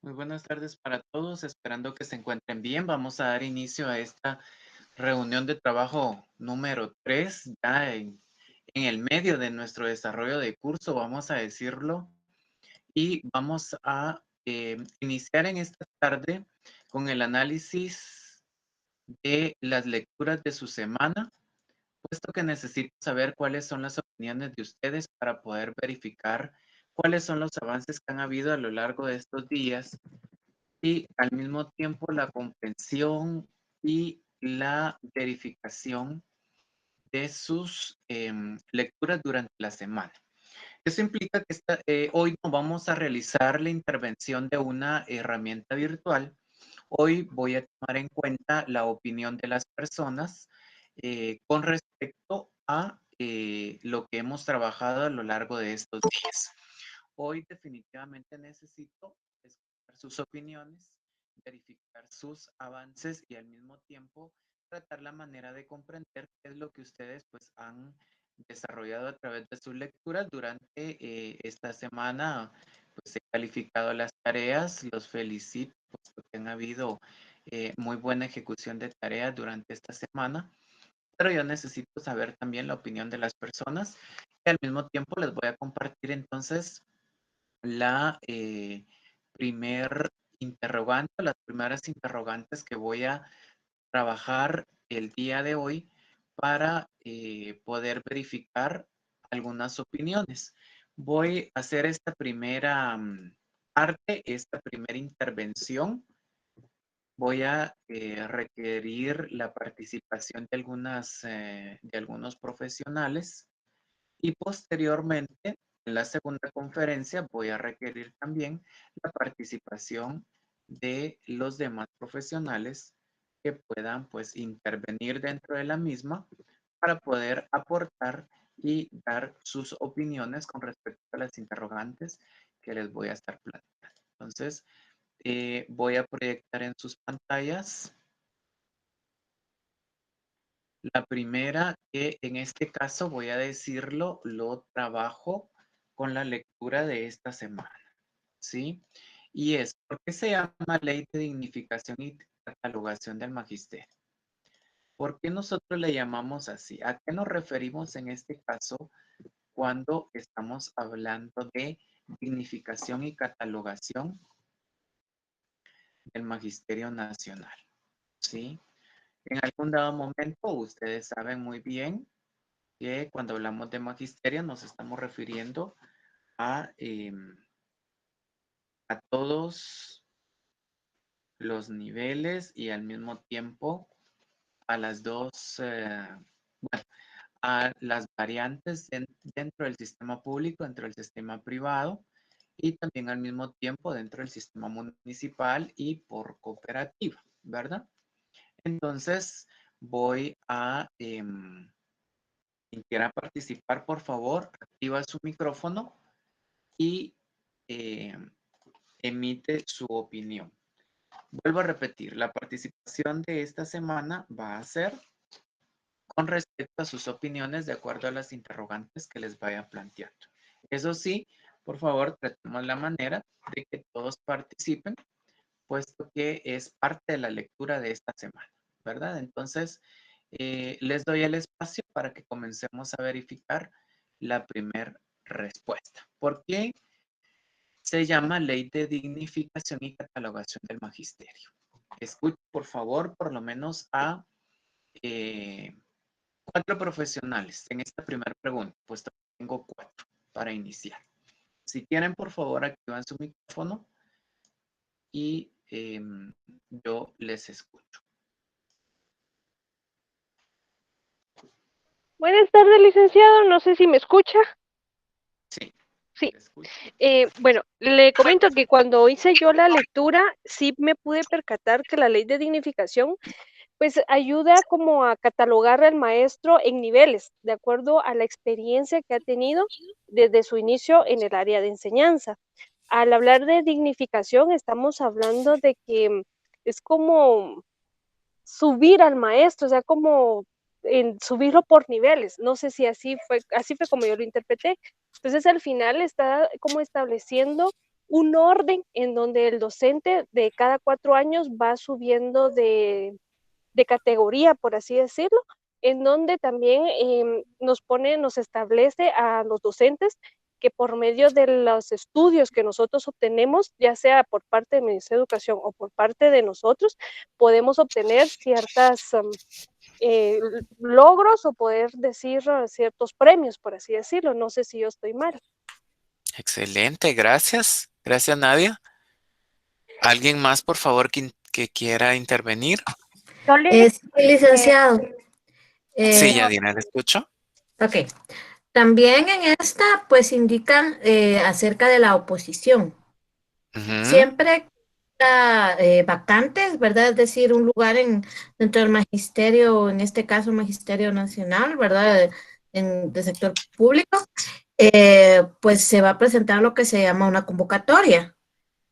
Muy buenas tardes para todos, esperando que se encuentren bien. Vamos a dar inicio a esta reunión de trabajo número 3, ya en el medio de nuestro desarrollo de curso, vamos a decirlo, y vamos a iniciar en esta tarde con el análisis de las lecturas de su semana, puesto que necesito saber cuáles son las opiniones de ustedes para poder verificar cuáles son los avances que han habido a lo largo de estos días y al mismo tiempo la comprensión y la verificación de sus lecturas durante la semana. Eso implica que hoy no vamos a realizar la intervención de una herramienta virtual. Hoy voy a tomar en cuenta la opinión de las personas con respecto a lo que hemos trabajado a lo largo de estos días. Hoy definitivamente necesito escuchar sus opiniones, verificar sus avances y al mismo tiempo tratar la manera de comprender qué es lo que ustedes pues han desarrollado a través de sus lecturas durante esta semana. Pues he calificado las tareas, los felicito porque han habido muy buena ejecución de tareas durante esta semana, pero yo necesito saber también la opinión de las personas y al mismo tiempo les voy a compartir entonces la primer interrogante, las primeras interrogantes que voy a trabajar el día de hoy para poder verificar algunas opiniones. Voy a hacer esta primera parte, esta primera intervención. Voy a requerir la participación de algunos profesionales y posteriormente, en la segunda conferencia, voy a requerir también la participación de los demás profesionales que puedan pues intervenir dentro de la misma para poder aportar y dar sus opiniones con respecto a las interrogantes que les voy a estar platicando. Entonces, voy a proyectar en sus pantallas la primera, que en este caso voy a decirlo, lo trabajo con la lectura de esta semana, ¿sí? Y es, ¿por qué se llama Ley de Dignificación y Catalogación del Magisterio? ¿Por qué nosotros le llamamos así? ¿A qué nos referimos en este caso cuando estamos hablando de dignificación y catalogación del Magisterio Nacional? ¿Sí? En algún dado momento, ustedes saben muy bien que cuando hablamos de magisterio nos estamos refiriendo a, a todos los niveles y al mismo tiempo a las dos, bueno, a las variantes dentro del sistema público, dentro del sistema privado y también al mismo tiempo dentro del sistema municipal y por cooperativa, ¿verdad? Entonces voy a, quien quiera participar, por favor, activa su micrófono y eh, emite su opinión. Vuelvo a repetir, la participación de esta semana va a ser con respecto a sus opiniones de acuerdo a las interrogantes que les vaya planteando. Eso sí, por favor, tratemos la manera de que todos participen, puesto que es parte de la lectura de esta semana, ¿verdad? Entonces, les doy el espacio para que comencemos a verificar la primera respuesta. ¿Por qué se llama Ley de Dignificación y Catalogación del Magisterio? Escuche, por favor, por lo menos a 4 profesionales en esta primera pregunta, pues tengo 4 para iniciar. Si quieren, por favor, activan su micrófono y yo les escucho. Buenas tardes, licenciado. No sé si me escucha. Sí, Sí. les escucho. Bueno, le comento que cuando hice yo la lectura, sí me pude percatar que la ley de dignificación, pues ayuda como a catalogar al maestro en niveles, de acuerdo a la experiencia que ha tenido desde su inicio en el área de enseñanza. Al hablar de dignificación, estamos hablando de que es como subir al maestro, o sea, como en subirlo por niveles. No sé si así fue como yo lo interpreté. Entonces, al final está como estableciendo un orden en donde el docente de cada 4 años va subiendo de categoría, por así decirlo, en donde también nos establece a los docentes que por medio de los estudios que nosotros obtenemos, ya sea por parte del Ministerio de Educación o por parte de nosotros, podemos obtener ciertas logros o poder decir ciertos premios, por así decirlo. No sé si yo estoy mal. Excelente, gracias. Gracias, Nadia. ¿Alguien más, por favor, que quiera intervenir? Sí, licenciado. Sí, Yadira, ¿le escucho? Ok. También en esta, pues indican acerca de la oposición. Ujú. Siempre vacantes, ¿verdad? Es decir, un lugar dentro del magisterio, en este caso Magisterio Nacional, ¿verdad? De sector público, pues se va a presentar lo que se llama una convocatoria.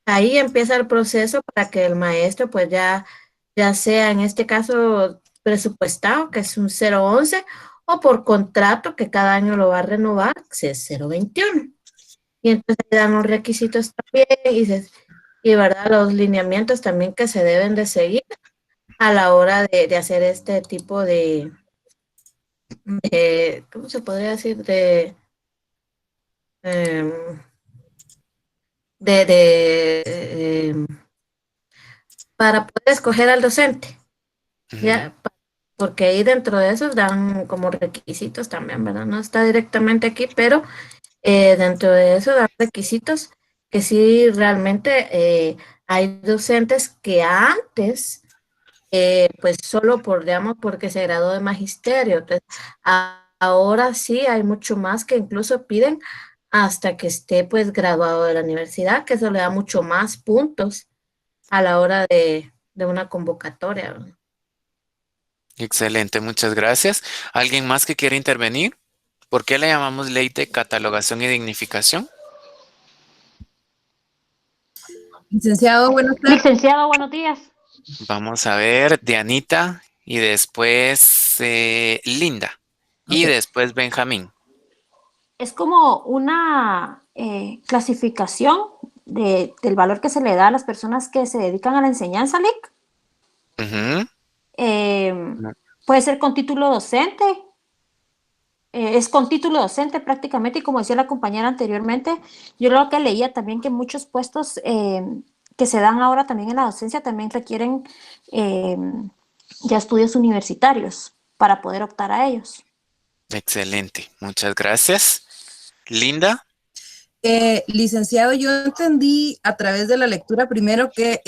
Ahí empieza el proceso para que el maestro, pues ya sea en este caso presupuestado, que es un 011, o por contrato, que cada año lo va a renovar, que es 021. Y entonces dan los requisitos también y ¿verdad? Los lineamientos también que se deben de seguir a la hora de hacer este tipo ¿cómo se podría decir? Em, de para poder escoger al docente, Ujú. ¿ya? Porque ahí dentro de esos dan como requisitos también, ¿verdad? No está directamente aquí, pero dentro de eso dan requisitos que sí realmente hay docentes que antes, pues solo digamos, porque se graduó de magisterio. Entonces, ahora sí hay mucho más que incluso piden hasta que esté pues graduado de la universidad, que eso le da mucho más puntos a la hora de una convocatoria, ¿verdad? Excelente, muchas gracias. ¿Alguien más que quiera intervenir? ¿Por qué le llamamos ley de catalogación y dignificación? Licenciado, buenas tardes. Licenciado, buenos días. Vamos a ver, Dianita y después Linda y Ok. después Benjamín. Es como una clasificación del valor que se le da a las personas que se dedican a la enseñanza, Lic. Ujú. Puede ser con título docente. Es con título docente prácticamente, y como decía la compañera anteriormente, yo lo que leía también que muchos puestos que se dan ahora también en la docencia también requieren ya estudios universitarios para poder optar a ellos. Excelente, muchas gracias. Linda. Licenciado, yo entendí a través de la lectura primero que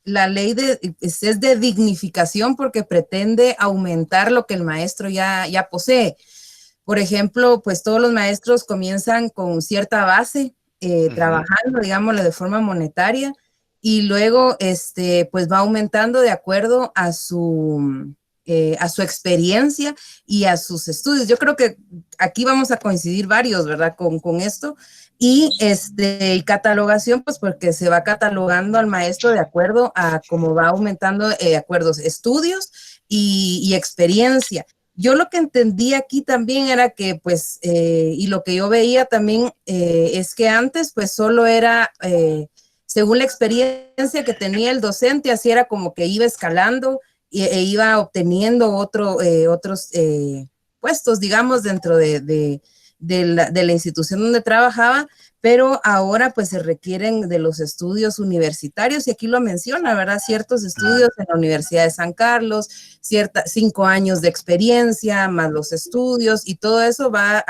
la ley es de dignificación porque pretende aumentar lo que el maestro ya posee. Por ejemplo, pues todos los maestros comienzan con cierta base, Ujú. trabajando, digámoslo, de forma monetaria, y luego pues va aumentando de acuerdo a su experiencia y a sus estudios. Yo creo que aquí vamos a coincidir varios, ¿verdad? Con esto. Y catalogación, pues porque se va catalogando al maestro de acuerdo a cómo va aumentando acuerdos, estudios y experiencia. Yo lo que entendí aquí también era que, pues, y lo que yo veía también es que antes, pues, solo era, según la experiencia que tenía el docente, así era como que iba escalando iba obteniendo otros puestos, digamos, dentro de la institución donde trabajaba, pero ahora pues se requieren de los estudios universitarios y aquí lo menciona, ¿verdad? Ciertos estudios en la Universidad de San Carlos, 5 años de experiencia, más los estudios y todo eso va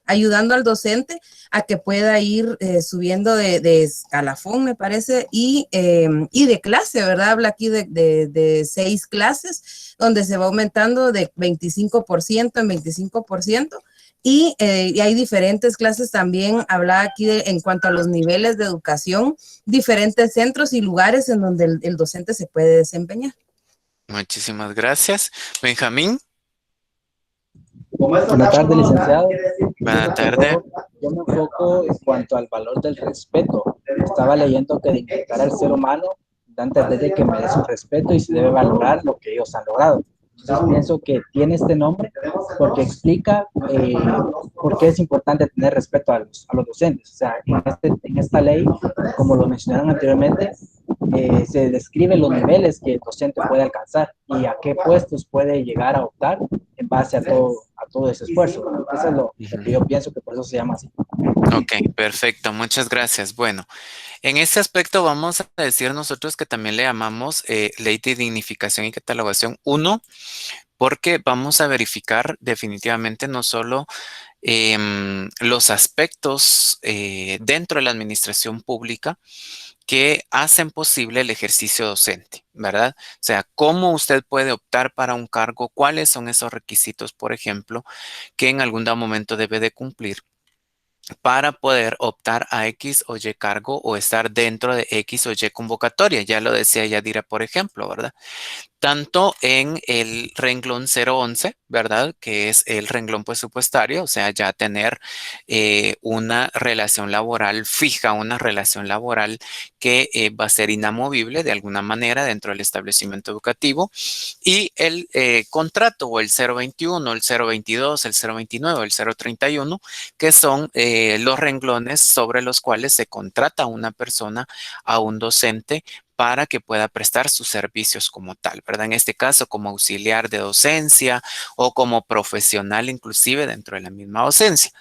ayudando al docente a que pueda ir subiendo de escalafón, me parece, y de clase, ¿verdad? Habla aquí de 6 clases, donde se va aumentando de 25% en 25%. Y hay diferentes clases también, hablaba aquí en cuanto a los niveles de educación, diferentes centros y lugares en donde el docente se puede desempeñar. Muchísimas gracias. Benjamín. Buenas tardes, licenciado. Buenas tardes. Yo me enfoco en cuanto al valor del respeto. Estaba leyendo que dignificar al ser humano da a entender de que merece un respeto y se debe valorar lo que ellos han logrado. Entonces pienso que tiene este nombre porque explica por qué es importante tener respeto a los docentes. O sea, en esta ley, como lo mencionaron anteriormente, se describen los niveles que el docente puede alcanzar y a qué puestos puede llegar a optar en base a todo ese esfuerzo. Eso es lo que yo pienso que por eso se llama así. Ok, perfecto. Muchas gracias. Bueno, en este aspecto vamos a decir nosotros que también le llamamos ley de dignificación y catalogación 1, porque vamos a verificar definitivamente no solo los aspectos dentro de la administración pública que hacen posible el ejercicio docente, ¿verdad? O sea, cómo usted puede optar para un cargo, cuáles son esos requisitos, por ejemplo, que en algún momento debe de cumplir para poder optar a X o Y cargo o estar dentro de X o Y convocatoria. Ya lo decía Yadira, por ejemplo, ¿verdad? Tanto en el renglón 011, ¿verdad? Que es el renglón presupuestario, o sea, ya tener una relación laboral fija, una relación laboral que va a ser inamovible de alguna manera dentro del establecimiento educativo, y el contrato o el 021, el 022, el 029, el 031, que son los renglones sobre los cuales se contrata a una persona, a un docente, para que pueda prestar sus servicios como tal, ¿verdad? En este caso, como auxiliar de docencia o como profesional inclusive dentro de la misma docencia.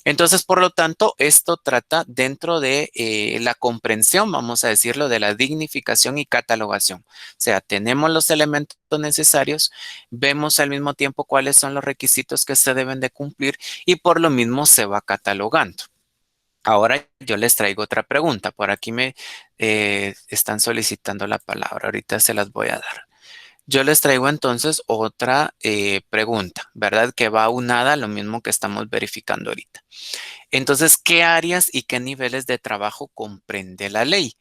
Entonces, por lo tanto, esto trata dentro de la comprensión, vamos a decirlo, de la dignificación y catalogación. O sea, tenemos los elementos necesarios, vemos al mismo tiempo cuáles son los requisitos que se deben de cumplir y por lo mismo se va catalogando. Ahora yo les traigo otra pregunta. Por aquí me están solicitando la palabra. Ahorita se las voy a dar. Yo les traigo entonces otra pregunta, ¿verdad? Que va aunada a lo mismo que estamos verificando ahorita. Entonces, ¿qué áreas y qué niveles de trabajo comprende la ley?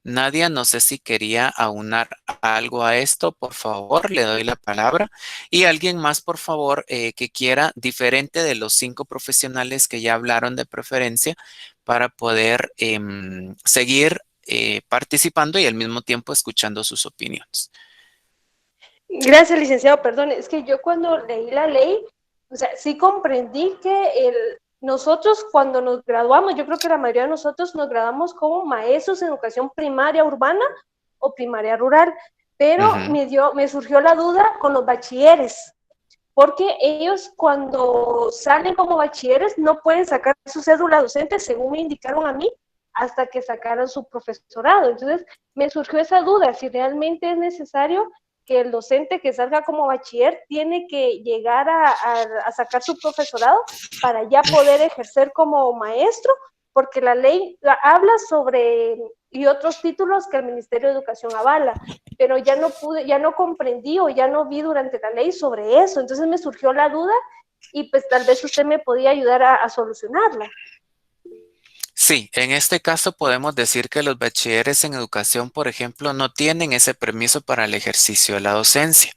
Nadia, no sé si quería aunar algo a esto, por favor, le doy la palabra. Y alguien más, por favor, que quiera, diferente de los 5 profesionales que ya hablaron de preferencia, para poder seguir participando y al mismo tiempo escuchando sus opiniones. Gracias, licenciado. Perdón, es que yo cuando leí la ley, o sea, sí comprendí que nosotros cuando nos graduamos, yo creo que la mayoría de nosotros nos graduamos como maestros en educación primaria urbana o primaria rural, pero me surgió la duda con los bachilleres, porque ellos cuando salen como bachilleres no pueden sacar su cédula docente, según me indicaron a mí, hasta que sacaran su profesorado. Entonces me surgió esa duda, si realmente es necesario que el docente que salga como bachiller tiene que llegar a sacar su profesorado para ya poder ejercer como maestro, porque la ley habla sobre, y otros títulos que el Ministerio de Educación avala, pero ya no comprendí o ya no vi durante la ley sobre eso. Entonces me surgió la duda y pues tal vez usted me podía ayudar a solucionarla. Sí, en este caso podemos decir que los bachilleres en educación, por ejemplo, no tienen ese permiso para el ejercicio de la docencia,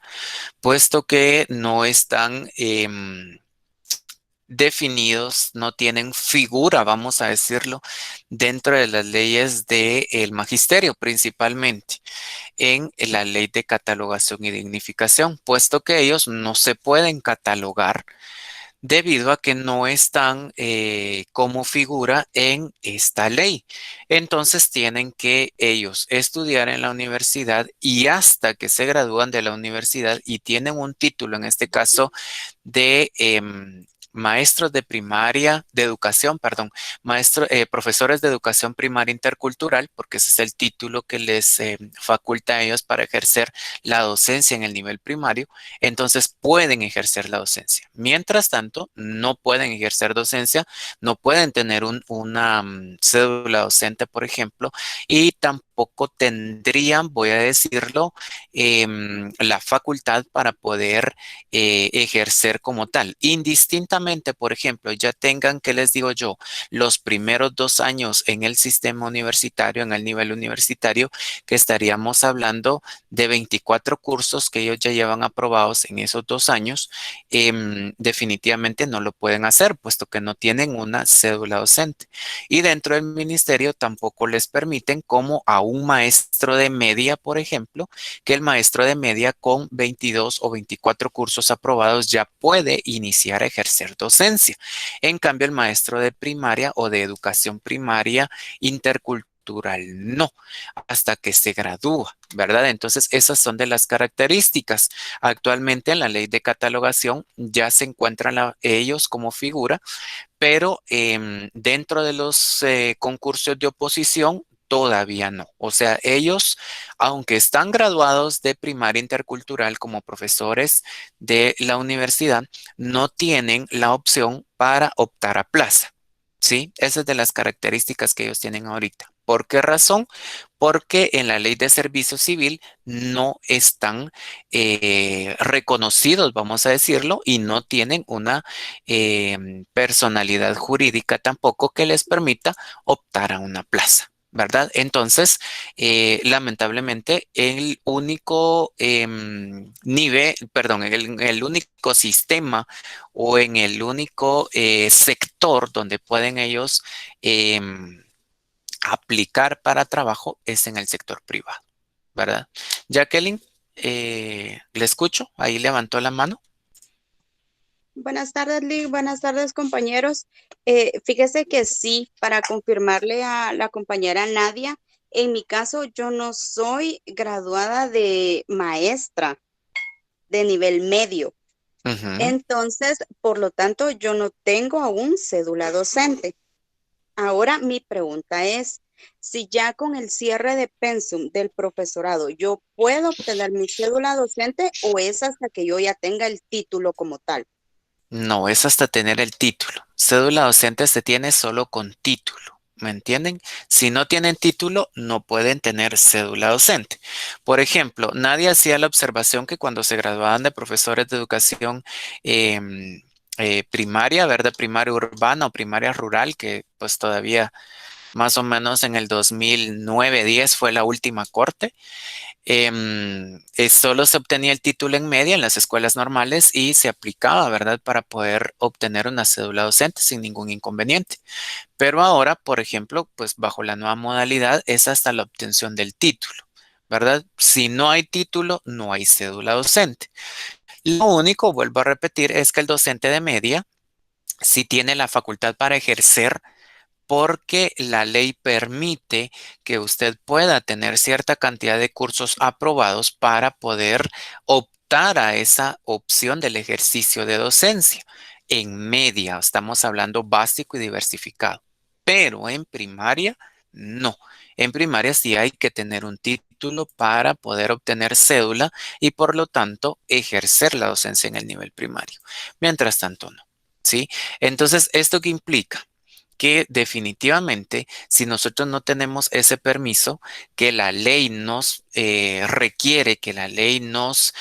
puesto que no están definidos, no tienen figura, vamos a decirlo, dentro de las leyes del magisterio, principalmente en la ley de catalogación y dignificación, puesto que ellos no se pueden catalogar debido a que no están como figura en esta ley. Entonces tienen que ellos estudiar en la universidad y hasta que se gradúan de la universidad y tienen un título, en este caso, de maestros de primaria, de educación, perdón, profesores de educación primaria intercultural, porque ese es el título que les faculta a ellos para ejercer la docencia en el nivel primario, entonces pueden ejercer la docencia. Mientras tanto, no pueden ejercer docencia, no pueden tener una cédula docente, por ejemplo, y tampoco tendrían, voy a decirlo, la facultad para poder ejercer como tal, indistintamente definitivamente, por ejemplo, ya tengan, ¿qué les digo yo? Los primeros 2 años en el sistema universitario, en el nivel universitario, que estaríamos hablando de 24 cursos que ellos ya llevan aprobados en esos 2 años, definitivamente no lo pueden hacer, puesto que no tienen una cédula docente. Y dentro del ministerio tampoco les permiten, como a un maestro de media, por ejemplo, que el maestro de media con 22 o 24 cursos aprobados ya puede iniciar a ejercer docencia. En cambio, el maestro de primaria o de educación primaria intercultural no, hasta que se gradúa, ¿verdad? Entonces, esas son de las características. Actualmente en la ley de catalogación ya se encuentran ellos como figura, pero dentro de los concursos de oposición todavía no. O sea, ellos, aunque están graduados de primaria intercultural como profesores de la universidad, no tienen la opción para optar a plaza. ¿Sí? Esa es de las características que ellos tienen ahorita. ¿Por qué razón? Porque en la ley de servicio civil no están reconocidos, vamos a decirlo, y no tienen una personalidad jurídica tampoco que les permita optar a una plaza, ¿verdad? Entonces, lamentablemente, el único nivel, perdón, el único sistema o en el único sector donde pueden ellos aplicar para trabajo es en el sector privado, ¿verdad? Jacqueline, le escucho, ahí levantó la mano. Buenas tardes, Lee. Buenas tardes, compañeros. Fíjese que sí, para confirmarle a la compañera Nadia, en mi caso yo no soy graduada de maestra de nivel medio. Ujú. Entonces, por lo tanto, yo no tengo aún cédula docente. Ahora mi pregunta es, si ya con el cierre de pensum del profesorado, ¿yo puedo obtener mi cédula docente o es hasta que yo ya tenga el título como tal? No, es hasta tener el título. Cédula docente se tiene solo con título, ¿me entienden? Si no tienen título, no pueden tener cédula docente. Por ejemplo, nadie hacía la observación que cuando se graduaban de profesores de educación primaria, ¿verdad? Primaria urbana o primaria rural, que pues todavía más o menos en el 2009-10 fue la última corte. Solo se obtenía el título en media en las escuelas normales y se aplicaba, ¿verdad? Para poder obtener una cédula docente sin ningún inconveniente. Pero ahora, por ejemplo, pues bajo la nueva modalidad es hasta la obtención del título, ¿verdad? Si no hay título, no hay cédula docente. Lo único, vuelvo a repetir, es que el docente de media sí tiene la facultad para ejercer, porque la ley permite que usted pueda tener cierta cantidad de cursos aprobados para poder optar a esa opción del ejercicio de docencia. En media, estamos hablando básico y diversificado, pero en primaria, no. En primaria sí hay que tener un título para poder obtener cédula y por lo tanto ejercer la docencia en el nivel primario. Mientras tanto, no. ¿Sí? Entonces, ¿esto qué implica? Que definitivamente, si nosotros no tenemos ese permiso que la ley nos requiere, que la ley nos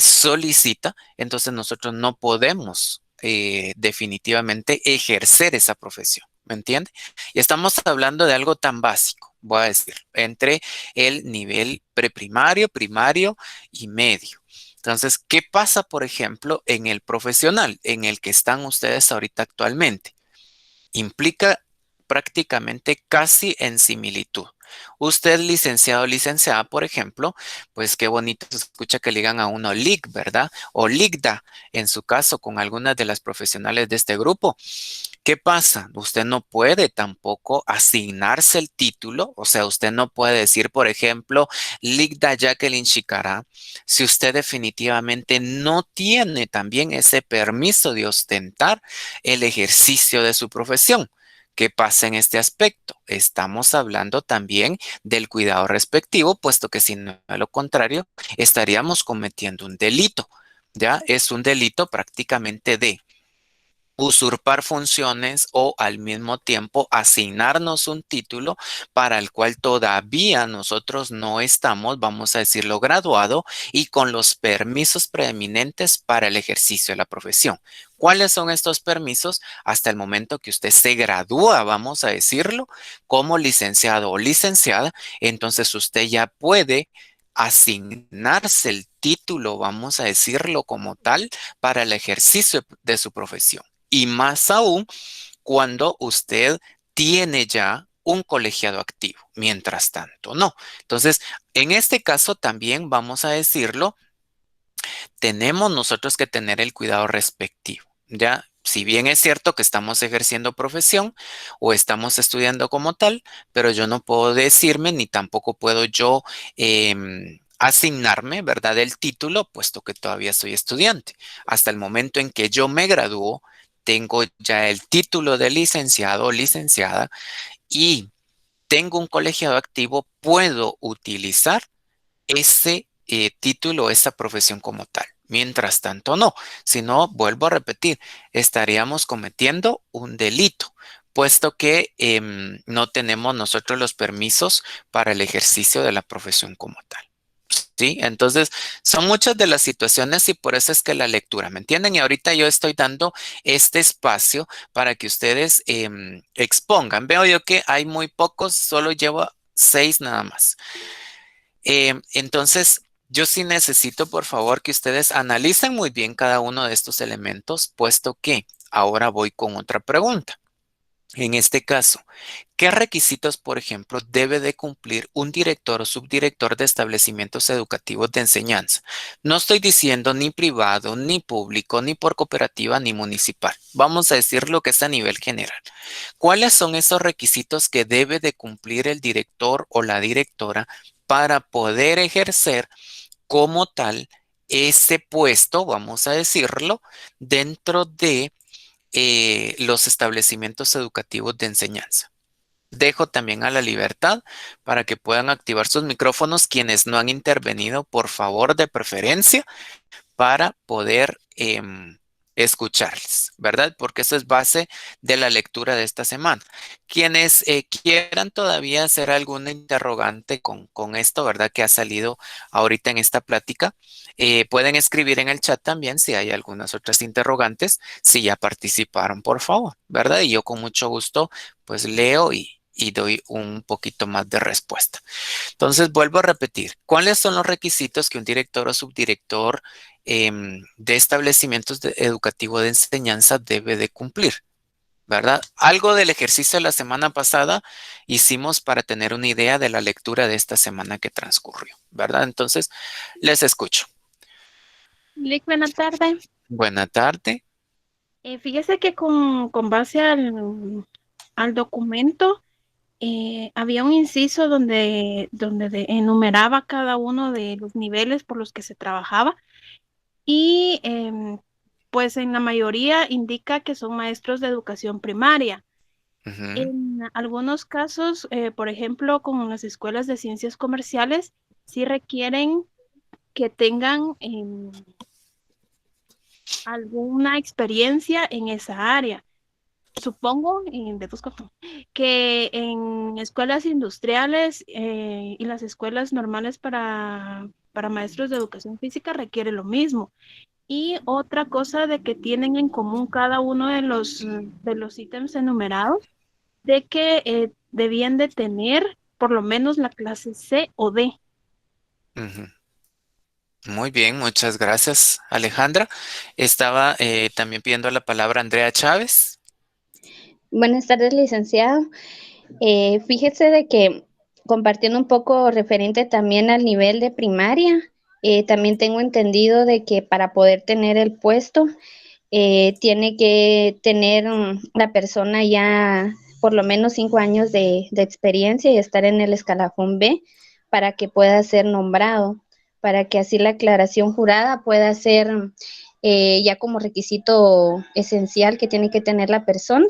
solicita, entonces nosotros no podemos definitivamente ejercer esa profesión, ¿me entiende? Y estamos hablando de algo tan básico, voy a decir, entre el nivel preprimario, primario y medio. Entonces, ¿qué pasa, por ejemplo, en el profesional en el que están ustedes ahorita actualmente? Implica prácticamente casi en similitud. Usted, licenciado o licenciada, por ejemplo, pues qué bonito se escucha que le digan a uno LIC, ¿verdad? O LICDA, en su caso, con algunas de las profesionales de este grupo. ¿Qué pasa? Usted no puede tampoco asignarse el título, o sea, usted no puede decir, por ejemplo, LICDA Jacqueline Chicará, si usted definitivamente no tiene también ese permiso de ostentar el ejercicio de su profesión. ¿Qué pasa en este aspecto? Estamos hablando también del cuidado respectivo, puesto que si no, de lo contrario, estaríamos cometiendo un delito. ¿Ya? Es un delito prácticamente de usurpar funciones o al mismo tiempo asignarnos un título para el cual todavía nosotros no estamos, vamos a decirlo, graduado y con los permisos preeminentes para el ejercicio de la profesión. ¿Cuáles son estos permisos? Hasta el momento que usted se gradúa, vamos a decirlo, como licenciado o licenciada, entonces usted ya puede asignarse el título, vamos a decirlo como tal, para el ejercicio de su profesión. Y más aún cuando usted tiene ya un colegiado activo. Mientras tanto, no. Entonces, en este caso también vamos a decirlo, tenemos nosotros que tener el cuidado respectivo. Ya, si bien es cierto que estamos ejerciendo profesión o estamos estudiando como tal, pero yo no puedo decirme ni tampoco puedo yo asignarme, ¿verdad?, el título, puesto que todavía soy estudiante. Hasta el momento en que yo me gradúo, tengo ya el título de licenciado o licenciada y tengo un colegiado activo, puedo utilizar ese título, esa profesión como tal. Mientras tanto, no. Si no, vuelvo a repetir, estaríamos cometiendo un delito, puesto que no tenemos nosotros los permisos para el ejercicio de la profesión como tal. ¿Sí? Entonces, son muchas de las situaciones y por eso es que la lectura, ¿me entienden? Y ahorita yo estoy dando este espacio para que ustedes expongan. Veo yo que hay muy pocos, solo llevo 6 nada más. Entonces, yo sí necesito, por favor, que ustedes analicen muy bien cada uno de estos elementos, puesto que ahora voy con otra pregunta. En este caso, ¿qué requisitos, por ejemplo, debe de cumplir un director o subdirector de establecimientos educativos de enseñanza? No estoy diciendo ni privado, ni público, ni por cooperativa, ni municipal. Vamos a decir lo que es a nivel general. ¿Cuáles son esos requisitos que debe de cumplir el director o la directora para poder ejercer como tal ese puesto, vamos a decirlo, dentro de los establecimientos educativos de enseñanza? Dejo también a la libertad para que puedan activar sus micrófonos quienes no han intervenido, por favor, de preferencia, para poder escucharles, ¿verdad? Porque eso es base de la lectura de esta semana. Quienes quieran todavía hacer alguna interrogante con esto, ¿verdad?, que ha salido ahorita en esta plática, pueden escribir en el chat también si hay algunas otras interrogantes, si ya participaron, por favor, ¿verdad? Y yo con mucho gusto, pues leo y doy un poquito más de respuesta. Entonces, vuelvo a repetir, ¿cuáles son los requisitos que un director o subdirector de establecimientos educativos de enseñanza debe de cumplir? ¿Verdad? Algo del ejercicio de la semana pasada hicimos para tener una idea de la lectura de esta semana que transcurrió, ¿verdad? Entonces, les escucho. Lick, buena tarde. Buena tarde. Fíjese que con base al documento, había un inciso donde enumeraba cada uno de los niveles por los que se trabajaba y pues en la mayoría indica que son maestros de educación primaria. Ujú. En algunos casos, por ejemplo, con las escuelas de ciencias comerciales, sí requieren que tengan alguna experiencia en esa área. Supongo, deduzco, que en escuelas industriales y las escuelas normales para maestros de educación física requiere lo mismo. Y otra cosa de que tienen en común cada uno de los ítems enumerados, de que debían de tener por lo menos la clase C o D. Ujú. Muy bien, muchas gracias, Alejandra. Estaba también pidiendo la palabra Andrea Chávez. Buenas tardes, licenciado. Fíjese de que compartiendo un poco referente también al nivel de primaria, también tengo entendido de que para poder tener el puesto, tiene que tener la persona ya por lo menos 5 años de experiencia y estar en el escalafón B para que pueda ser nombrado, para que así la aclaración jurada pueda ser ya como requisito esencial que tiene que tener la persona.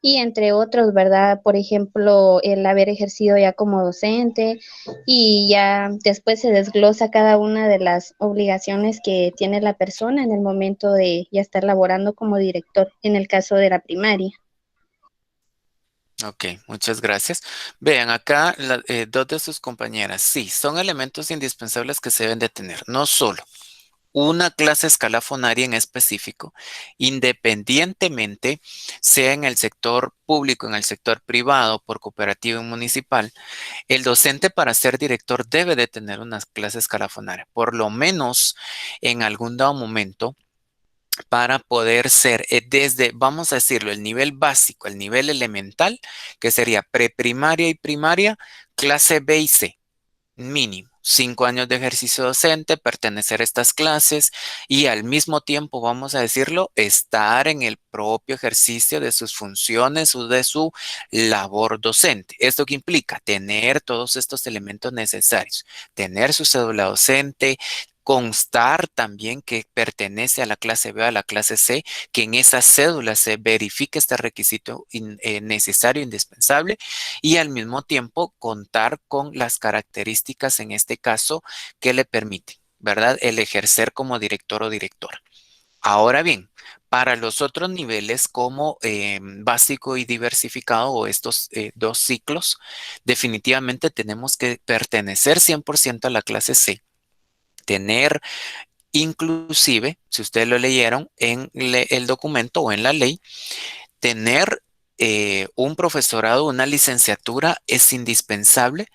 y entre otros, ¿verdad? Por ejemplo, el haber ejercido ya como docente y ya después se desglosa cada una de las obligaciones que tiene la persona en el momento de ya estar laborando como director, en el caso de la primaria. Ok, muchas gracias. Vean acá dos de sus compañeras. Sí, son elementos indispensables que se deben de tener. No solo una clase escalafonaria en específico, independientemente sea en el sector público, en el sector privado, por cooperativo y municipal, el docente para ser director debe de tener una clase escalafonaria, por lo menos en algún dado momento para poder ser desde, vamos a decirlo, el nivel básico, el nivel elemental, que sería preprimaria y primaria, clase B y C, mínimo. 5 años de ejercicio docente, pertenecer a estas clases y al mismo tiempo, vamos a decirlo, estar en el propio ejercicio de sus funciones o de su labor docente. ¿Esto qué implica? Tener todos estos elementos necesarios, tener su cédula docente, constar también que pertenece a la clase B o a la clase C, que en esa cédula se verifique este requisito necesario, indispensable, y al mismo tiempo contar con las características en este caso que le permiten, ¿verdad? El ejercer como director o directora. Ahora bien, para los otros niveles como básico y diversificado o estos dos ciclos, definitivamente tenemos que pertenecer 100% a la clase C, tener inclusive, si ustedes lo leyeron en el documento o en la ley, tener un profesorado, una licenciatura es indispensable,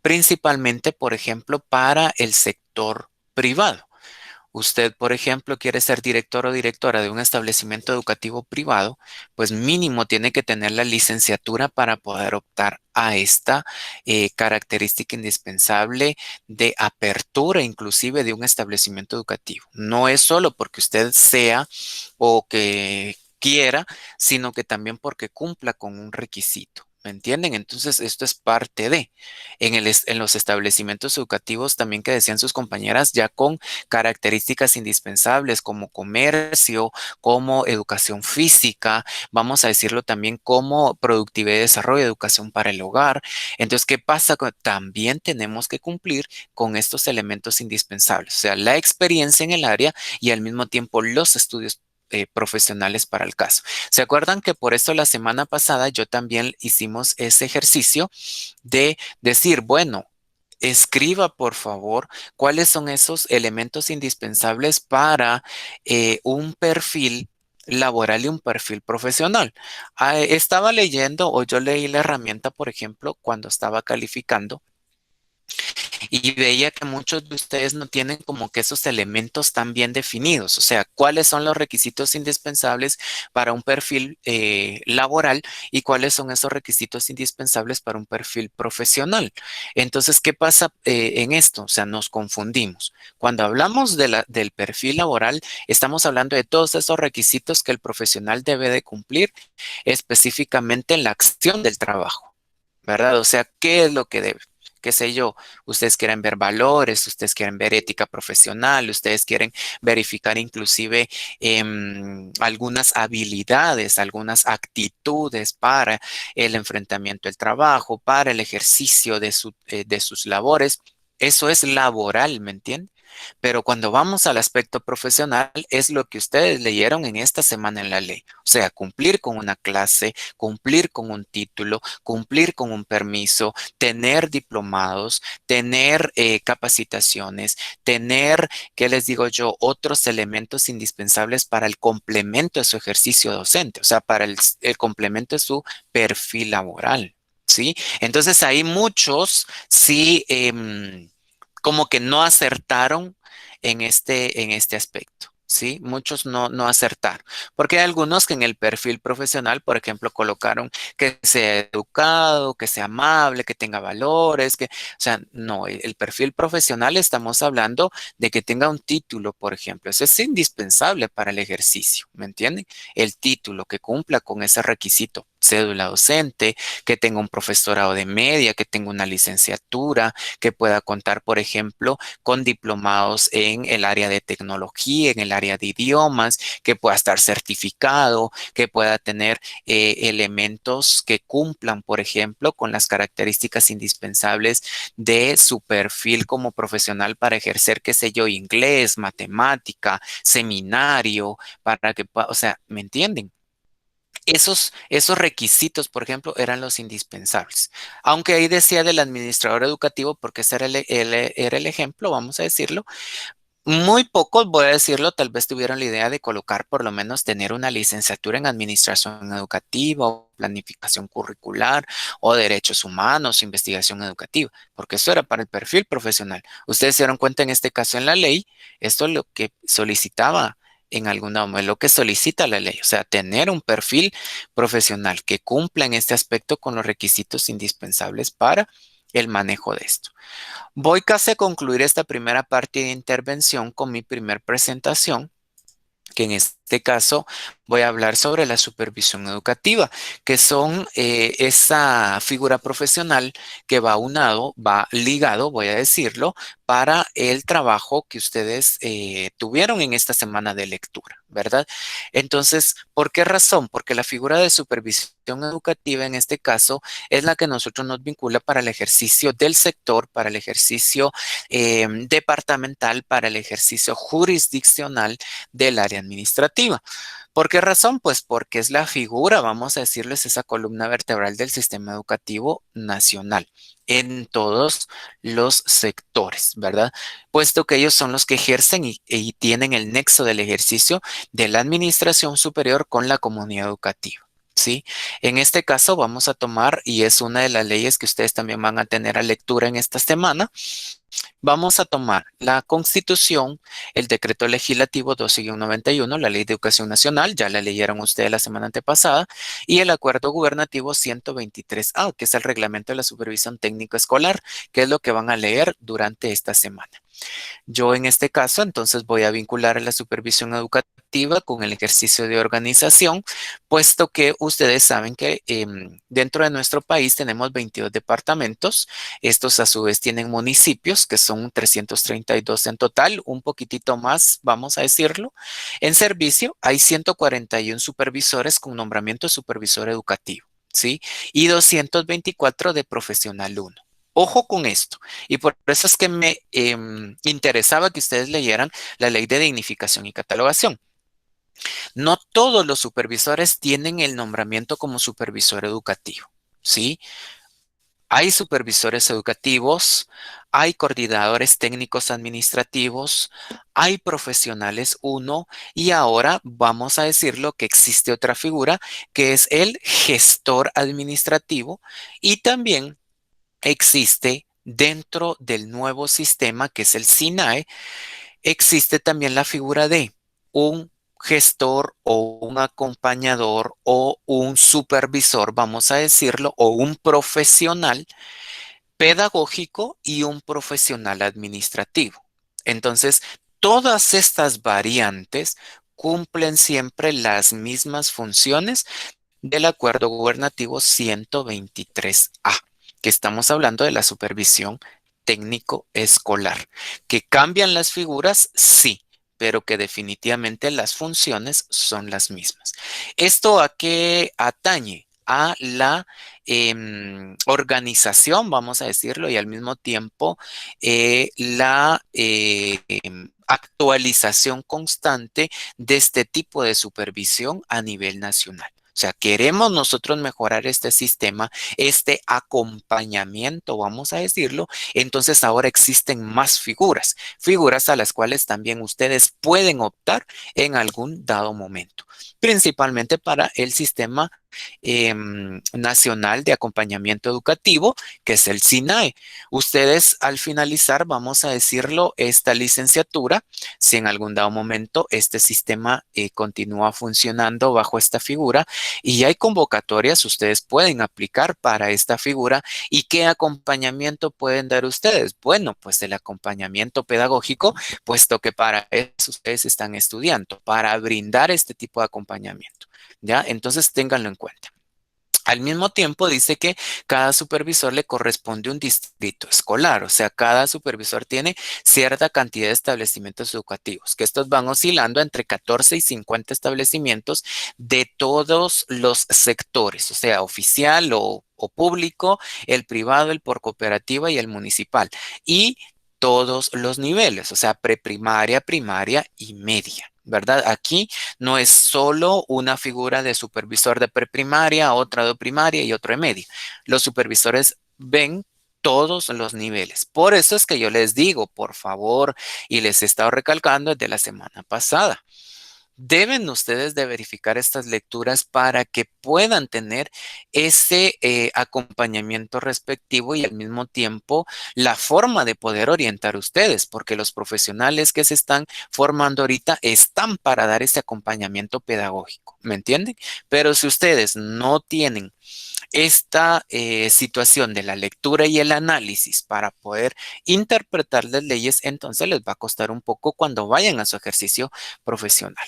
principalmente, por ejemplo, para el sector privado. Usted, por ejemplo, quiere ser director o directora de un establecimiento educativo privado, pues mínimo tiene que tener la licenciatura para poder optar a esta característica indispensable de apertura inclusive de un establecimiento educativo. No es solo porque usted sea o que quiera, sino que también porque cumpla con un requisito. ¿Me entienden? Entonces, esto es parte de. En los establecimientos educativos también que decían sus compañeras, ya con características indispensables como comercio, como educación física, vamos a decirlo también como productividad y desarrollo, educación para el hogar. Entonces, ¿qué pasa? También tenemos que cumplir con estos elementos indispensables, o sea, la experiencia en el área y al mismo tiempo los estudios profesionales para el caso. ¿Se acuerdan que por eso la semana pasada yo también hicimos ese ejercicio de decir, bueno, escriba por favor cuáles son esos elementos indispensables para un perfil laboral y un perfil profesional? Estaba leyendo o yo leí la herramienta, por ejemplo, cuando estaba calificando y veía que muchos de ustedes no tienen como que esos elementos tan bien definidos, o sea, cuáles son los requisitos indispensables para un perfil laboral y cuáles son esos requisitos indispensables para un perfil profesional. Entonces, ¿qué pasa en esto? O sea, nos confundimos. Cuando hablamos del perfil laboral, estamos hablando de todos esos requisitos que el profesional debe de cumplir específicamente en la acción del trabajo, ¿verdad? O sea, ¿qué es lo que debe? Qué sé yo, ustedes quieren ver valores, ustedes quieren ver ética profesional, ustedes quieren verificar inclusive algunas habilidades, algunas actitudes para el enfrentamiento del trabajo, para el ejercicio de sus labores. Eso es laboral, ¿me entienden? Pero cuando vamos al aspecto profesional, es lo que ustedes leyeron en esta semana en la ley. O sea, cumplir con una clase, cumplir con un título, cumplir con un permiso, tener diplomados, tener capacitaciones, tener, ¿qué les digo yo? Otros elementos indispensables para el complemento de su ejercicio docente, o sea, para el complemento de su perfil laboral. ¿Sí? Entonces ahí muchos sí como que no acertaron en este aspecto. ¿Sí? Muchos no acertaron, porque hay algunos que en el perfil profesional, por ejemplo, colocaron que sea educado, que sea amable, que tenga valores, o sea, no, el perfil profesional estamos hablando de que tenga un título, por ejemplo, eso es indispensable para el ejercicio, ¿me entienden? El título que cumpla con ese requisito cédula docente, que tenga un profesorado de media, que tenga una licenciatura, que pueda contar, por ejemplo, con diplomados en el área de tecnología, en el área de idiomas, que pueda estar certificado, que pueda tener elementos que cumplan, por ejemplo, con las características indispensables de su perfil como profesional para ejercer, qué sé yo, inglés, matemática, seminario, para que pueda, o sea, ¿me entienden? Esos requisitos, por ejemplo, eran los indispensables. Aunque ahí decía del administrador educativo, porque ese era era el ejemplo, vamos a decirlo. Muy pocos, voy a decirlo, tal vez tuvieron la idea de colocar por lo menos tener una licenciatura en administración educativa o planificación curricular o derechos humanos, investigación educativa, porque eso era para el perfil profesional. Ustedes se dieron cuenta en este caso en la ley, esto es lo que solicitaba en alguna forma, es lo que solicita la ley, o sea, tener un perfil profesional que cumpla en este aspecto con los requisitos indispensables para el manejo de esto. Voy casi a concluir esta primera parte de intervención con mi primer presentación, que en este caso voy a hablar sobre la supervisión educativa, que son esa figura profesional que va unado, va ligado, voy a decirlo, para el trabajo que ustedes tuvieron en esta semana de lectura, ¿verdad? Entonces, ¿por qué razón? Porque la figura de supervisión educativa en este caso es la que nosotros nos vincula para el ejercicio del sector, para el ejercicio departamental, para el ejercicio jurisdiccional del área administrativa. ¿Por qué razón? Pues porque es la figura, vamos a decirles, esa columna vertebral del sistema educativo nacional en todos los sectores, ¿verdad? Puesto que ellos son los que ejercen y tienen el nexo del ejercicio de la administración superior con la comunidad educativa. ¿Sí? En este caso vamos a tomar, y es una de las leyes que ustedes también van a tener a lectura en esta semana, vamos a tomar la Constitución, el Decreto Legislativo 12-91, la Ley de Educación Nacional, ya la leyeron ustedes la semana antepasada, y el Acuerdo Gubernativo 123A, que es el Reglamento de la Supervisión Técnico Escolar, que es lo que van a leer durante esta semana. Yo en este caso, entonces voy a vincular a la supervisión educativa con el ejercicio de organización, puesto que ustedes saben que dentro de nuestro país tenemos 22 departamentos. Estos a su vez tienen municipios, que son 332 en total, un poquitito más, vamos a decirlo. En servicio hay 141 supervisores con nombramiento de supervisor educativo, ¿sí? Y 224 de profesional 1. Ojo con esto, y por eso es que me interesaba que ustedes leyeran la ley de dignificación y catalogación. No todos los supervisores tienen el nombramiento como supervisor educativo, ¿sí? Hay supervisores educativos, hay coordinadores técnicos administrativos, hay profesionales 1 y ahora vamos a decirlo que existe otra figura que es el gestor administrativo y también existe dentro del nuevo sistema que es el SINAE, existe también la figura de un gestor o un acompañador o un supervisor, vamos a decirlo, o un profesional pedagógico y un profesional administrativo. Entonces, todas estas variantes cumplen siempre las mismas funciones del Acuerdo Gubernativo 123A, que estamos hablando de la supervisión técnico escolar. ¿Que cambian las figuras? Sí, pero que definitivamente las funciones son las mismas. ¿Esto a qué atañe? A la organización, vamos a decirlo, y al mismo tiempo la actualización constante de este tipo de supervisión a nivel nacional. O sea, queremos nosotros mejorar este sistema, este acompañamiento, vamos a decirlo. Entonces ahora existen más figuras, figuras a las cuales también ustedes pueden optar en algún dado momento, principalmente para el sistema nacional de acompañamiento educativo, que es el SINAE. Ustedes al finalizar, vamos a decirlo, esta licenciatura, si en algún dado momento este sistema continúa funcionando bajo esta figura y hay convocatorias, ustedes pueden aplicar para esta figura. ¿Y qué acompañamiento pueden dar ustedes? Bueno, pues el acompañamiento pedagógico, puesto que para eso ustedes están estudiando, para brindar este tipo de acompañamiento. ¿Ya? Entonces ténganlo en cuenta. Al mismo tiempo dice que cada supervisor le corresponde un distrito escolar, o sea, cada supervisor tiene cierta cantidad de establecimientos educativos, que estos van oscilando entre 14 y 50 establecimientos de todos los sectores, o sea, oficial o público, el privado, el por cooperativa y el municipal. Y todos los niveles, o sea, preprimaria, primaria y media. ¿Verdad? Aquí no es solo una figura de supervisor de preprimaria, otra de primaria y otro de media. Los supervisores ven todos los niveles. Por eso es que yo les digo, por favor, y les he estado recalcando desde la semana pasada. Deben ustedes de verificar estas lecturas para que puedan tener ese acompañamiento respectivo y al mismo tiempo la forma de poder orientar ustedes, porque los profesionales que se están formando ahorita están para dar ese acompañamiento pedagógico, ¿me entienden? Pero si ustedes no tienen esta situación de la lectura y el análisis para poder interpretar las leyes, entonces les va a costar un poco cuando vayan a su ejercicio profesional.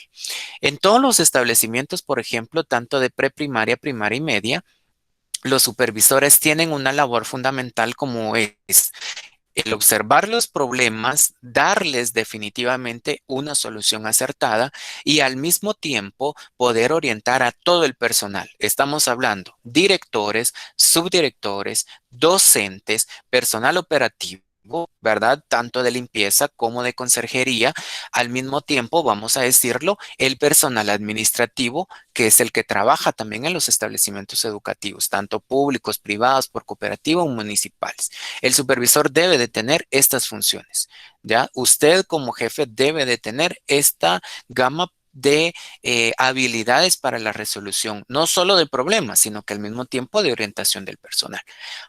En todos los establecimientos, por ejemplo, tanto de preprimaria, primaria y media, los supervisores tienen una labor fundamental como es el observar los problemas, darles definitivamente una solución acertada y al mismo tiempo poder orientar a todo el personal. Estamos hablando directores, subdirectores, docentes, personal operativo, ¿verdad? Tanto de limpieza como de conserjería. Al mismo tiempo, vamos a decirlo, el personal administrativo, que es el que trabaja también en los establecimientos educativos, tanto públicos, privados, por cooperativa o municipales. El supervisor debe de tener estas funciones, ¿ya? Usted como jefe debe de tener esta gama de habilidades para la resolución, no solo del problema, sino que al mismo tiempo de orientación del personal.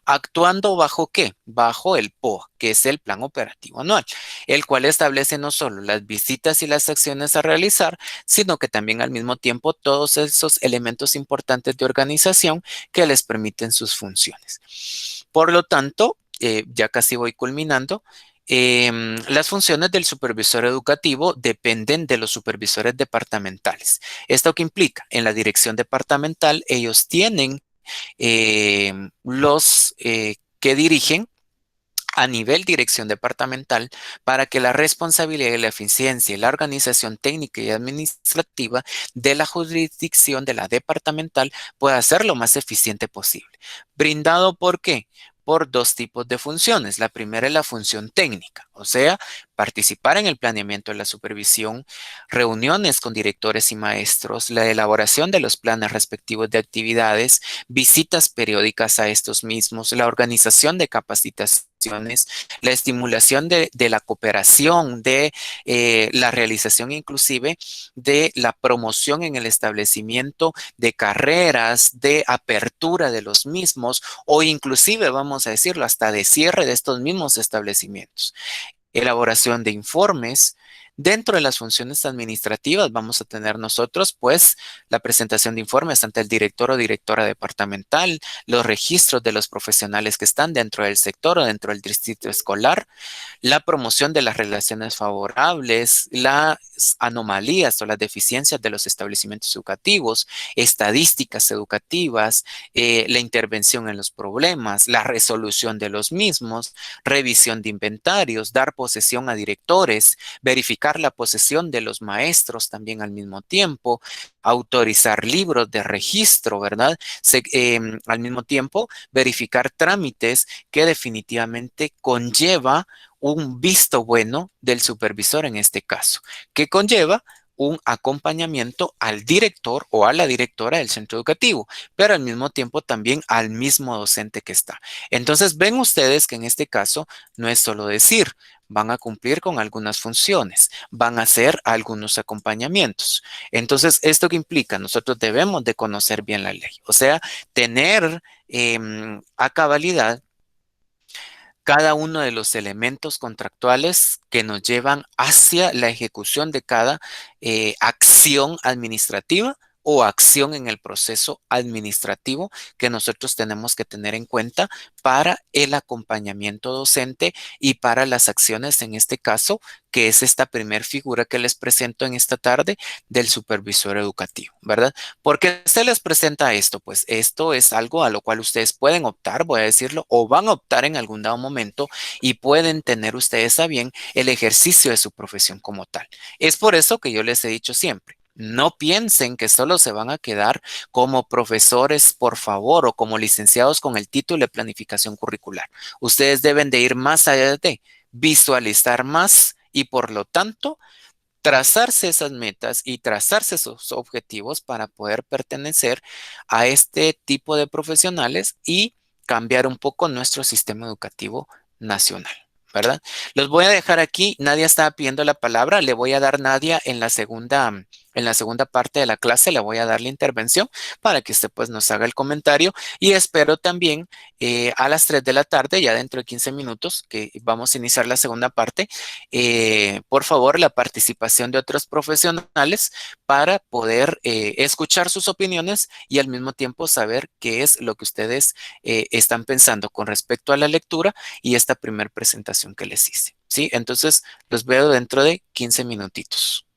¿Actuando bajo qué? Bajo el POA, que es el Plan Operativo Anual, el cual establece no solo las visitas y las acciones a realizar, sino que también al mismo tiempo todos esos elementos importantes de organización que les permiten sus funciones. Por lo tanto, ya casi voy culminando. Las funciones del supervisor educativo dependen de los supervisores departamentales. ¿Esto qué implica? En la dirección departamental, ellos tienen los que dirigen a nivel dirección departamental para que la responsabilidad y la eficiencia y la organización técnica y administrativa de la jurisdicción de la departamental pueda ser lo más eficiente posible. ¿Brindado por qué? Por dos tipos de funciones. La primera es la función técnica, o sea, participar en el planeamiento de la supervisión, reuniones con directores y maestros, la elaboración de los planes respectivos de actividades, visitas periódicas a estos mismos, la organización de capacitaciones, la estimulación de la cooperación, de la realización inclusive de la promoción en el establecimiento de carreras, de apertura de los mismos o inclusive, vamos a decirlo, hasta de cierre de estos mismos establecimientos. Elaboración de informes. Dentro de las funciones administrativas vamos a tener nosotros, pues, la presentación de informes ante el director o directora departamental, los registros de los profesionales que están dentro del sector o dentro del distrito escolar, la promoción de las relaciones favorables, las anomalías o las deficiencias de los establecimientos educativos, estadísticas educativas, la intervención en los problemas, la resolución de los mismos, revisión de inventarios, dar posesión a directores, verificar la posesión de los maestros también al mismo tiempo, autorizar libros de registro, ¿verdad? Al mismo tiempo, verificar trámites que definitivamente conlleva un visto bueno del supervisor en este caso, que conlleva un acompañamiento al director o a la directora del centro educativo, pero al mismo tiempo también al mismo docente que está. Entonces, ven ustedes que en este caso no es solo decir, van a cumplir con algunas funciones, van a hacer algunos acompañamientos. Entonces, ¿esto qué implica? Nosotros debemos de conocer bien la ley, o sea, tener a cabalidad cada uno de los elementos contractuales que nos llevan hacia la ejecución de cada acción administrativa o acción en el proceso administrativo que nosotros tenemos que tener en cuenta para el acompañamiento docente y para las acciones, en este caso, que es esta primer figura que les presento en esta tarde del supervisor educativo, ¿verdad? ¿Por qué se les presenta esto? Pues esto es algo a lo cual ustedes pueden optar, voy a decirlo, o van a optar en algún dado momento y pueden tener ustedes a bien el ejercicio de su profesión como tal. Es por eso que yo les he dicho siempre, no piensen que solo se van a quedar como profesores, por favor, o como licenciados con el título de planificación curricular. Ustedes deben de ir más allá de visualizar más y por lo tanto trazarse esas metas y trazarse esos objetivos para poder pertenecer a este tipo de profesionales y cambiar un poco nuestro sistema educativo nacional, ¿verdad? Los voy a dejar aquí. Nadia estaba pidiendo la palabra. Le voy a dar Nadia en la segunda parte de la clase. Le voy a dar la intervención para que usted pues nos haga el comentario y espero también a las 3 de la tarde, ya dentro de 15 minutos, que vamos a iniciar la segunda parte, por favor, la participación de otros profesionales para poder escuchar sus opiniones y al mismo tiempo saber qué es lo que ustedes están pensando con respecto a la lectura y esta primera presentación que les hice, ¿sí? Entonces, los veo dentro de 15 minutitos.